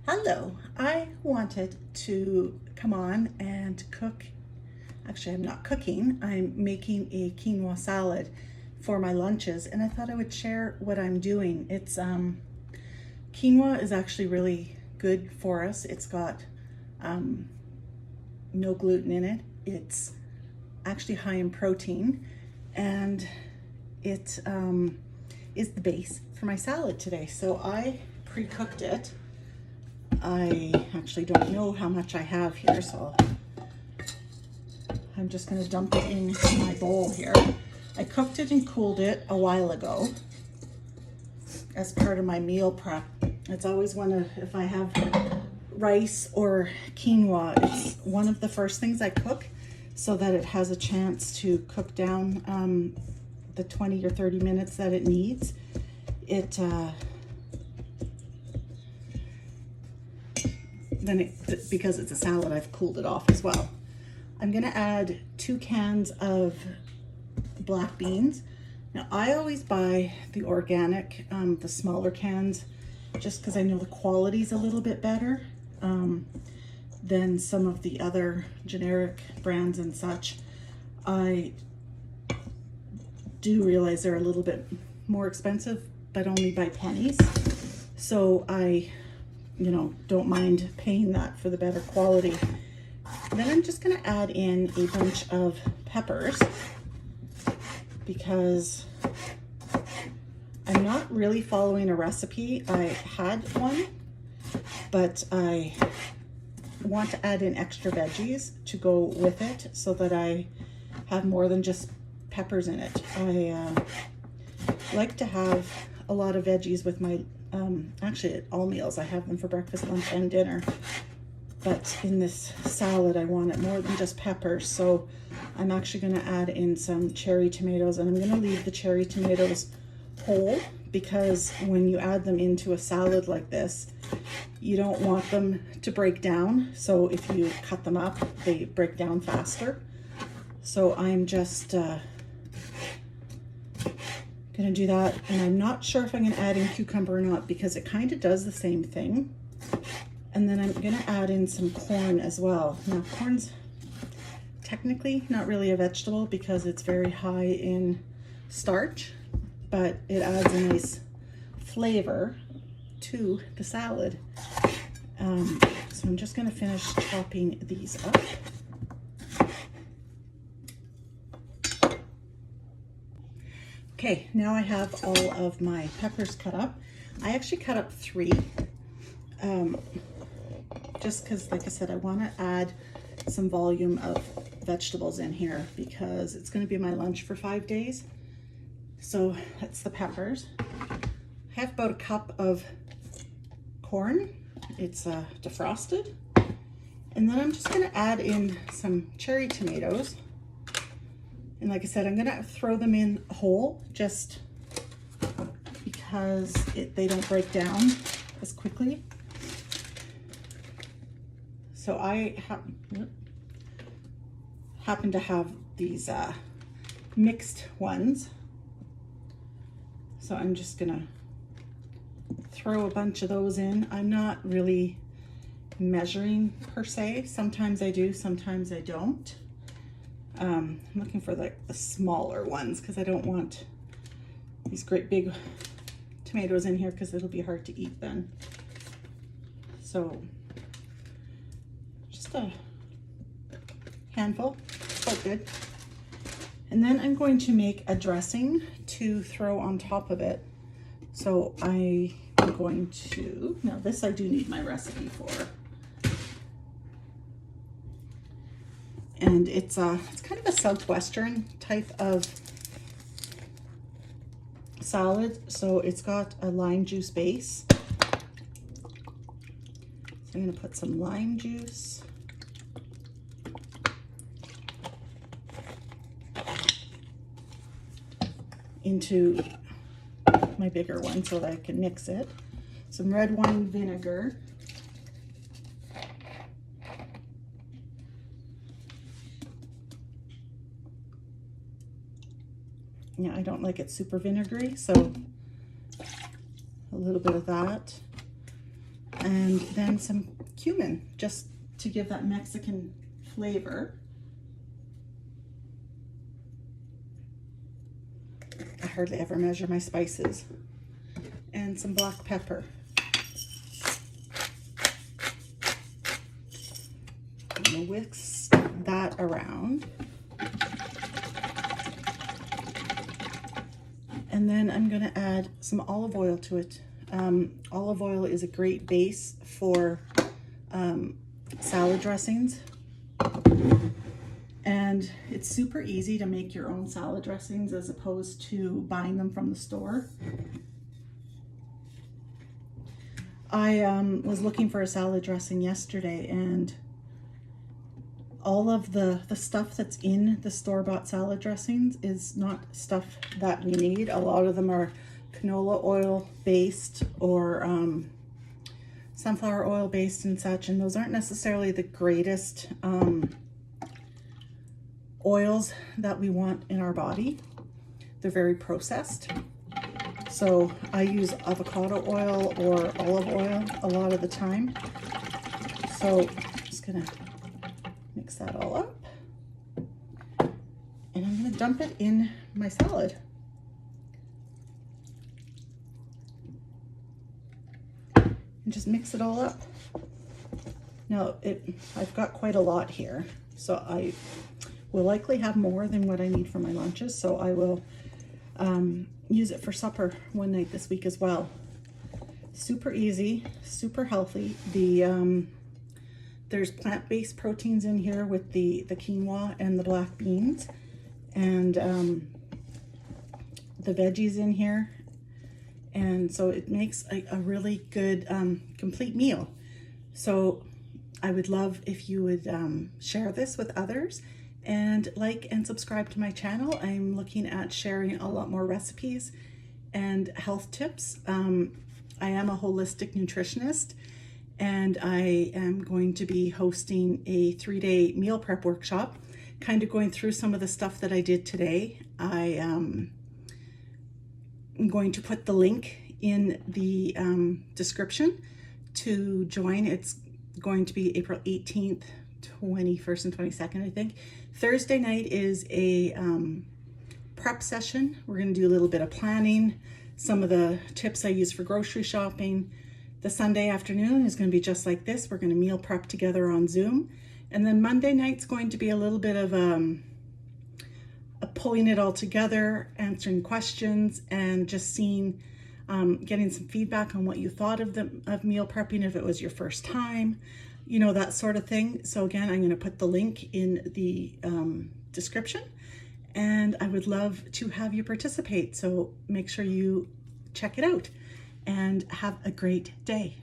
Hello, I wanted to come on and cook. Actually, I'm not cooking, I'm making a quinoa salad for my lunches, and I thought I would share what I'm doing. Quinoa is actually really good for us. It's got no gluten in it. It's actually high in protein, and it is the base for my salad today. So I pre-cooked it. I actually don't know how much I have here, so I'm just going to dump it in my bowl here. I cooked it and cooled it a while ago as part of my meal prep. It's always if I have rice or quinoa, it's one of the first things I cook so that it has a chance to cook down the 20 or 30 minutes that it needs. Because it's a salad, I've cooled it off as well. I'm gonna add 2 cans of black beans. Now I always buy the organic, the smaller cans, just because I know the quality's a little bit better than some of the other generic brands and such. I do realize they're a little bit more expensive, but only by pennies. So I don't mind paying that for the better quality. Then I'm just gonna add in a bunch of peppers because I'm not really following a recipe. I had one, but I want to add in extra veggies to go with it so that I have more than just peppers in it. I like to have a lot of veggies with my actually at all meals. I have them for breakfast, lunch, and dinner. But in this salad, I want it more than just peppers. So I'm actually going to add in some cherry tomatoes, and I'm going to leave the cherry tomatoes whole because when you add them into a salad like this, you don't want them to break down. So if you cut them up, they break down faster. So I'm just gonna do that, and I'm not sure if I'm gonna add in cucumber or not because it kind of does the same thing. And then I'm gonna add in some corn as well. Now corn's technically not really a vegetable because it's very high in starch, but it adds a nice flavor to the salad. So I'm just gonna finish chopping these up. Okay, now I have all of my peppers cut up. I actually cut up 3, just because, like I said, I want to add some volume of vegetables in here because it's going to be my lunch for 5 days. So that's the peppers. I have about a cup of corn. It's defrosted. And then I'm just going to add in some cherry tomatoes. And like I said, I'm gonna throw them in whole just because they don't break down as quickly. So I happen to have these mixed ones. So I'm just gonna throw a bunch of those in. I'm not really measuring per se. Sometimes I do, sometimes I don't. I'm looking for the smaller ones because I don't want these great big tomatoes in here because it'll be hard to eat then. So just a handful, quite good. And then I'm going to make a dressing to throw on top of it. So I am going to, now this I do need my recipe for. And it's kind of a Southwestern type of salad. So it's got a lime juice base. So I'm going to put some lime juice. Into my bigger one so that I can mix it. Some red wine vinegar. Yeah, I don't like it super vinegary, so a little bit of that. and then some cumin, just to give that Mexican flavor. I hardly ever measure my spices. And some black pepper. I'm gonna whisk that around. And then I'm gonna add some olive oil to it. Olive oil is a great base for salad dressings. And it's super easy to make your own salad dressings as opposed to buying them from the store. I was looking for a salad dressing yesterday, and all of the stuff that's in the store-bought salad dressings is not stuff that we need. A lot of them are canola oil based or sunflower oil based and such, and those aren't necessarily the greatest oils that we want in our body. They're very processed. So I use avocado oil or olive oil a lot of the time. So I'm just gonna mix that all up. And I'm gonna dump it in my salad. And just mix it all up. Now, I've got quite a lot here, so I will likely have more than what I need for my lunches, so I will use it for supper one night this week as well. Super easy, super healthy. There's plant-based proteins in here with the quinoa and the black beans, and the veggies in here. And so it makes a really good complete meal. So I would love if you would share this with others, and like and subscribe to my channel. I'm looking at sharing a lot more recipes and health tips. I am a holistic nutritionist, and I am going to be hosting a 3-day meal prep workshop, kind of going through some of the stuff that I did today. I am going to put the link in the description to join. It's going to be April 18th, 21st and 22nd, I think. Thursday night is a prep session. We're going to do a little bit of planning, some of the tips I use for grocery shopping. The Sunday afternoon is going to be just like this. We're going to meal prep together on Zoom. And then Monday night's going to be a little bit of a pulling it all together, answering questions, and just seeing, getting some feedback on what you thought of meal prepping, if it was your first time, you know, that sort of thing. So again, I'm going to put the link in the description, and I would love to have you participate. So make sure you check it out and have a great day.